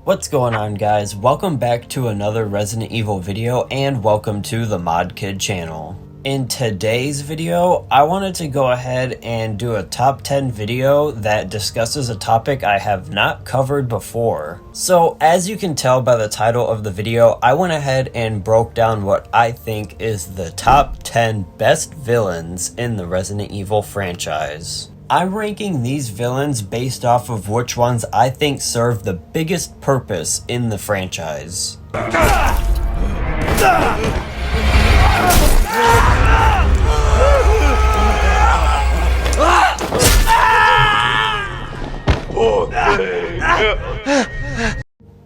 What's going on, guys? Welcome back to another Resident Evil video and welcome to the Mod Kid channel. In today's video, I wanted to go ahead and do a top 10 video that discusses a topic I have not covered before. So as you can tell by the title of the video, I went ahead and broke down what I think is the top 10 best villains in the Resident Evil franchise. I'm ranking these villains based off of which ones I think serve the biggest purpose in the franchise.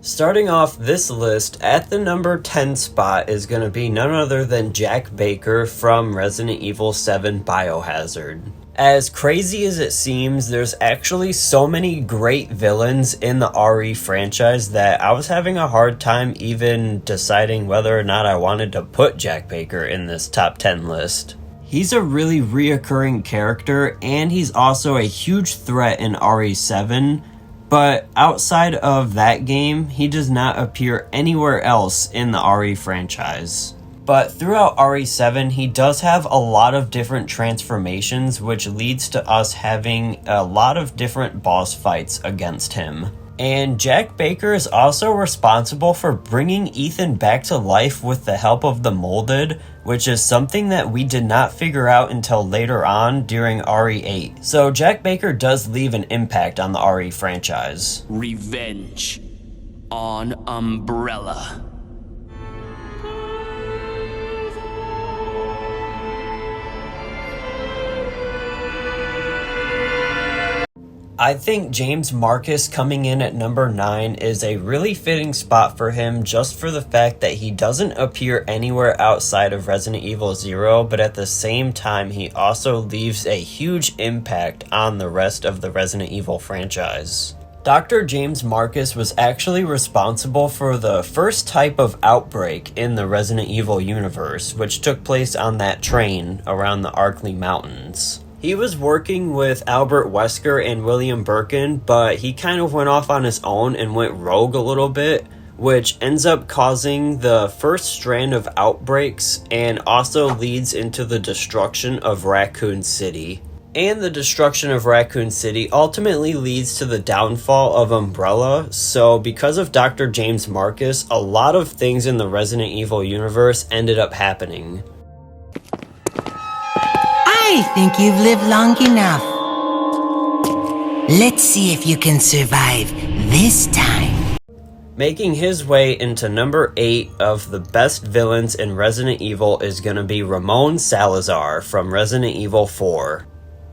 Starting off this list, at the number 10 spot is going to be none other than Jack Baker from Resident Evil 7 Biohazard. As crazy as it seems, there's actually so many great villains in the RE franchise that I was having a hard time even deciding whether or not I wanted to put Jack Baker in this top 10 list. He's a really reoccurring character, and he's also a huge threat in RE7, but outside of that game, he does not appear anywhere else in the RE franchise. But throughout RE7, he does have a lot of different transformations, which leads to us having a lot of different boss fights against him. And Jack Baker is also responsible for bringing Ethan back to life with the help of the Molded, which is something that we did not figure out until later on during RE8. So Jack Baker does leave an impact on the RE franchise. Revenge on Umbrella. I think James Marcus coming in at number 9 is a really fitting spot for him, just for the fact that he doesn't appear anywhere outside of Resident Evil 0, but at the same time he also leaves a huge impact on the rest of the Resident Evil franchise. Dr. James Marcus was actually responsible for the first type of outbreak in the Resident Evil universe, which took place on that train around the Arklay Mountains. He was working with Albert Wesker and William Berken, but he kind of went off on his own and went rogue a little bit, which ends up causing the first strand of outbreaks and also leads into the destruction of Raccoon City. And the destruction of Raccoon City ultimately leads to the downfall of Umbrella, so because of Dr. James Marcus, a lot of things in the Resident Evil universe ended up happening. I think you've lived long enough. Let's see if you can survive this time. Making his way into number 8 of the best villains in Resident Evil is going to be Ramon Salazar from Resident Evil 4.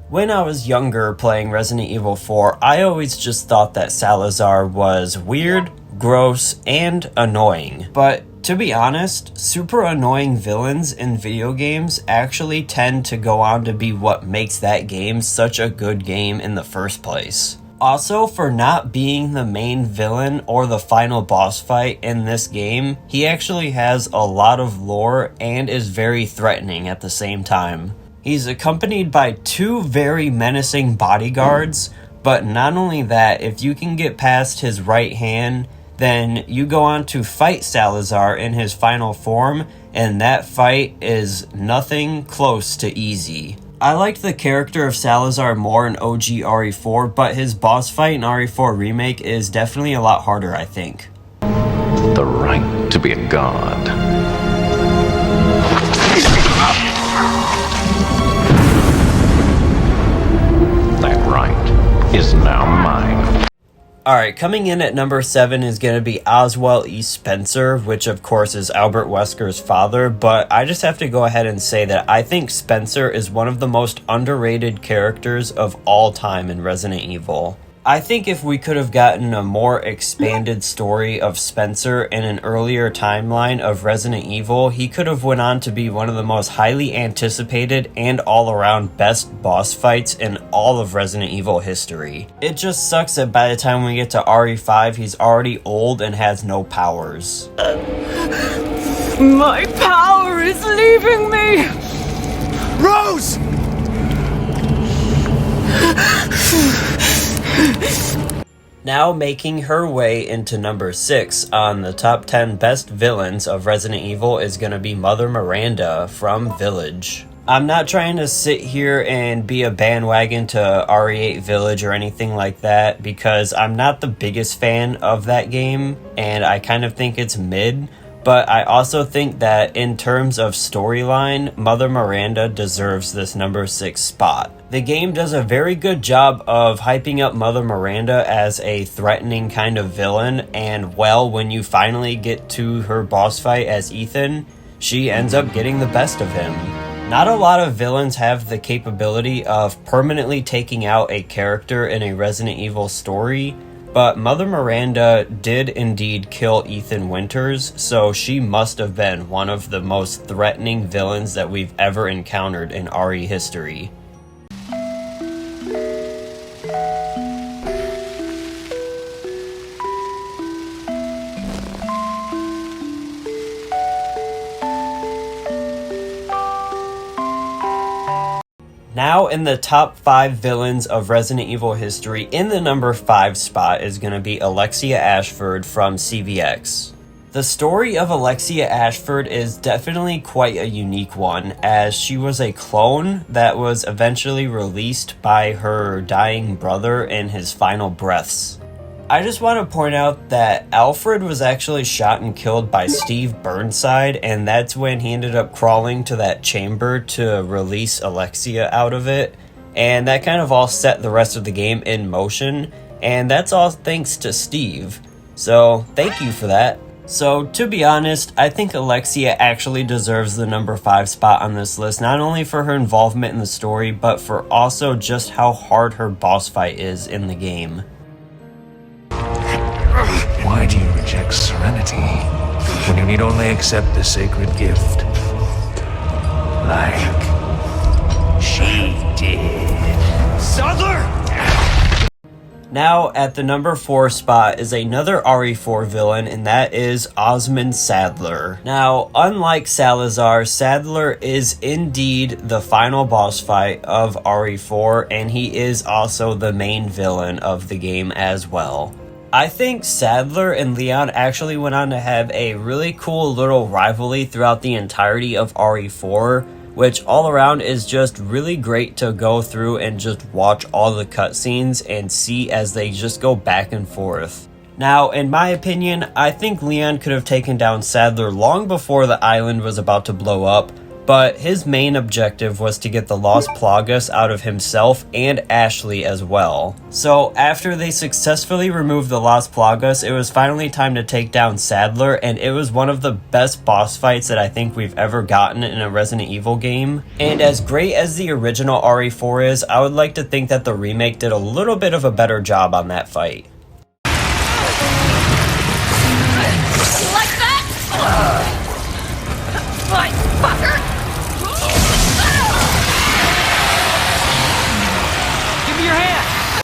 When I was younger playing Resident Evil 4, I always just thought that Salazar was weird, gross, and annoying. But to be honest, super annoying villains in video games actually tend to go on to be what makes that game such a good game in the first place. Also, for not being the main villain or the final boss fight in this game, he actually has a lot of lore and is very threatening at the same time. He's accompanied by 2 very menacing bodyguards, but not only that, if you can get past his right hand, then you go on to fight Salazar in his final form, and that fight is nothing close to easy. I liked the character of Salazar more in OG RE4, but his boss fight in RE4 Remake is definitely a lot harder, I think. The right to be a god. That right is now mine. Alright, coming in at number 7 is going to be Oswell Spencer, which of course is Albert Wesker's father, but I just have to go ahead and say that I think Spencer is one of the most underrated characters of all time in Resident Evil. I think if we could have gotten a more expanded story of Spencer in an earlier timeline of Resident Evil, he could have went on to be one of the most highly anticipated and all-around best boss fights in all of Resident Evil history. It just sucks that by the time we get to RE5, he's already old and has no powers. My power is leaving me! Rose! Now making her way into number 6 on the top 10 best villains of Resident Evil is going to be Mother Miranda from Village. I'm not trying to sit here and be a bandwagon to RE8 Village or anything like that, because I'm not the biggest fan of that game and I kind of think it's mid. But I also think that in terms of storyline, Mother Miranda deserves this number 6 spot. The game does a very good job of hyping up Mother Miranda as a threatening kind of villain, and well, when you finally get to her boss fight as Ethan, she ends up getting the best of him. Not a lot of villains have the capability of permanently taking out a character in a Resident Evil story, but Mother Miranda did indeed kill Ethan Winters, so she must have been one of the most threatening villains that we've ever encountered in RE history. Now in the top 5 villains of Resident Evil history, in the number 5 spot is going to be Alexia Ashford from CVX. The story of Alexia Ashford is definitely quite a unique one, as she was a clone that was eventually released by her dying brother in his final breaths. I just want to point out that Alfred was actually shot and killed by Steve Burnside, and that's when he ended up crawling to that chamber to release Alexia out of it, and that kind of all set the rest of the game in motion, and that's all thanks to Steve. So thank you for that. So to be honest, I think Alexia actually deserves the number 5 spot on this list, not only for her involvement in the story, but for also just how hard her boss fight is in the game. Why do you reject serenity when you need only accept the sacred gift? Like she did. Sadler! Now at the number 4 spot is another RE4 villain, and that is Osman Sadler. Now, unlike Salazar, Sadler is indeed the final boss fight of RE4, and he is also the main villain of the game as well. I think Sadler and Leon actually went on to have a really cool little rivalry throughout the entirety of RE4, which all around is just really great to go through and just watch all the cutscenes and see as they just go back and forth. Now, in my opinion, I think Leon could have taken down Sadler long before the island was about to blow up, but his main objective was to get the Lost Plagas out of himself and Ashley as well. So after they successfully removed the Lost Plagas, it was finally time to take down Sadler, and it was one of the best boss fights that I think we've ever gotten in a Resident Evil game. And as great as the original RE4 is, I would like to think that the remake did a little bit of a better job on that fight. Like that? My fucker! Give me your hand!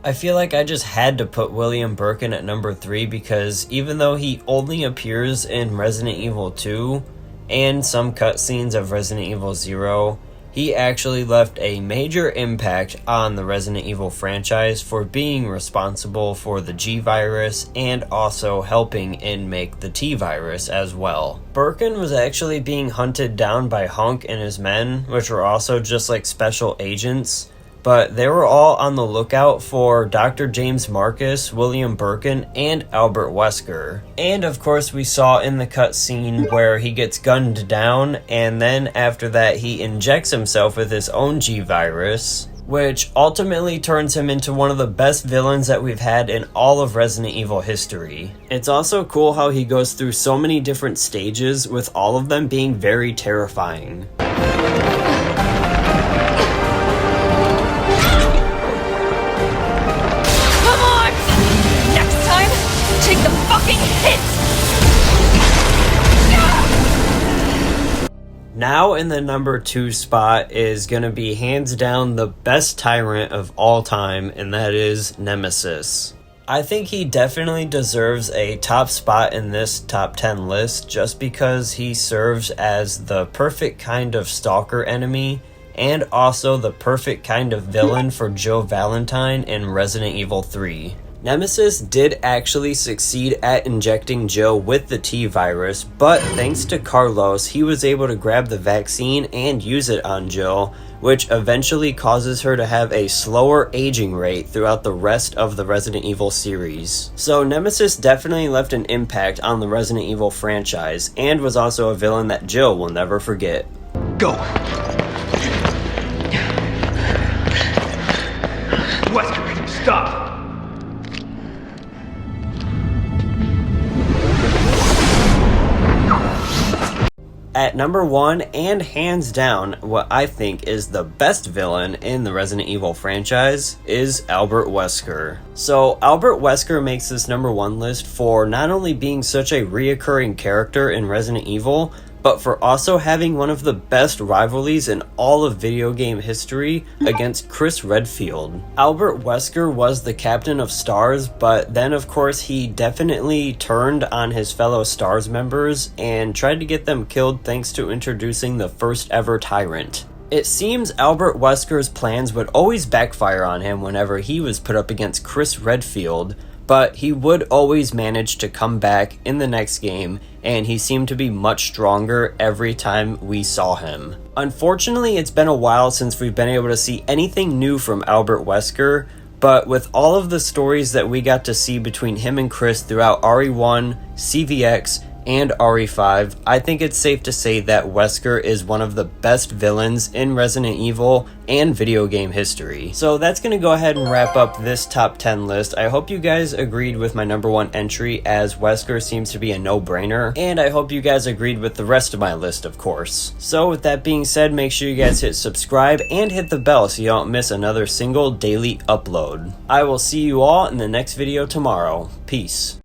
I feel like I just had to put William Berken at number 3 because even though he only appears in Resident Evil 2 and some cutscenes of Resident Evil 0, he actually left a major impact on the Resident Evil franchise for being responsible for the G-Virus and also helping in make the T-Virus as well. Berken was actually being hunted down by Hunk and his men, which were also just like special agents, but they were all on the lookout for Dr. James Marcus, William Berken, and Albert Wesker. And of course we saw in the cutscene where he gets gunned down, and then after that he injects himself with his own G-Virus, which ultimately turns him into one of the best villains that we've had in all of Resident Evil history. It's also cool how he goes through so many different stages, with all of them being very terrifying. Take the fucking hits! Now in the number 2 spot is gonna be hands down the best tyrant of all time, and that is Nemesis. I think he definitely deserves a top spot in this top 10 list just because he serves as the perfect kind of stalker enemy and also the perfect kind of villain for Joe Valentine in Resident Evil 3. Nemesis did actually succeed at injecting Jill with the T-virus, but thanks to Carlos, he was able to grab the vaccine and use it on Jill, which eventually causes her to have a slower aging rate throughout the rest of the Resident Evil series. So Nemesis definitely left an impact on the Resident Evil franchise, and was also a villain that Jill will never forget. Go! Wesker, stop! At number 1, and hands down, what I think is the best villain in the Resident Evil franchise is Albert Wesker. So Albert Wesker makes this number 1 list for not only being such a reoccurring character in Resident Evil, but for also having one of the best rivalries in all of video game history against Chris Redfield. Albert Wesker was the captain of STARS, but then of course he definitely turned on his fellow STARS members and tried to get them killed thanks to introducing the first ever tyrant. It seems Albert Wesker's plans would always backfire on him whenever he was put up against Chris Redfield, but he would always manage to come back in the next game, and he seemed to be much stronger every time we saw him. Unfortunately, it's been a while since we've been able to see anything new from Albert Wesker, but with all of the stories that we got to see between him and Chris throughout RE1, CVX, and RE5, I think it's safe to say that Wesker is one of the best villains in Resident Evil and video game history. So that's going to go ahead and wrap up this top 10 list. I hope you guys agreed with my number 1 entry, as Wesker seems to be a no-brainer, and I hope you guys agreed with the rest of my list, of course. So with that being said, make sure you guys hit subscribe and hit the bell so you don't miss another single daily upload. I will see you all in the next video tomorrow. Peace.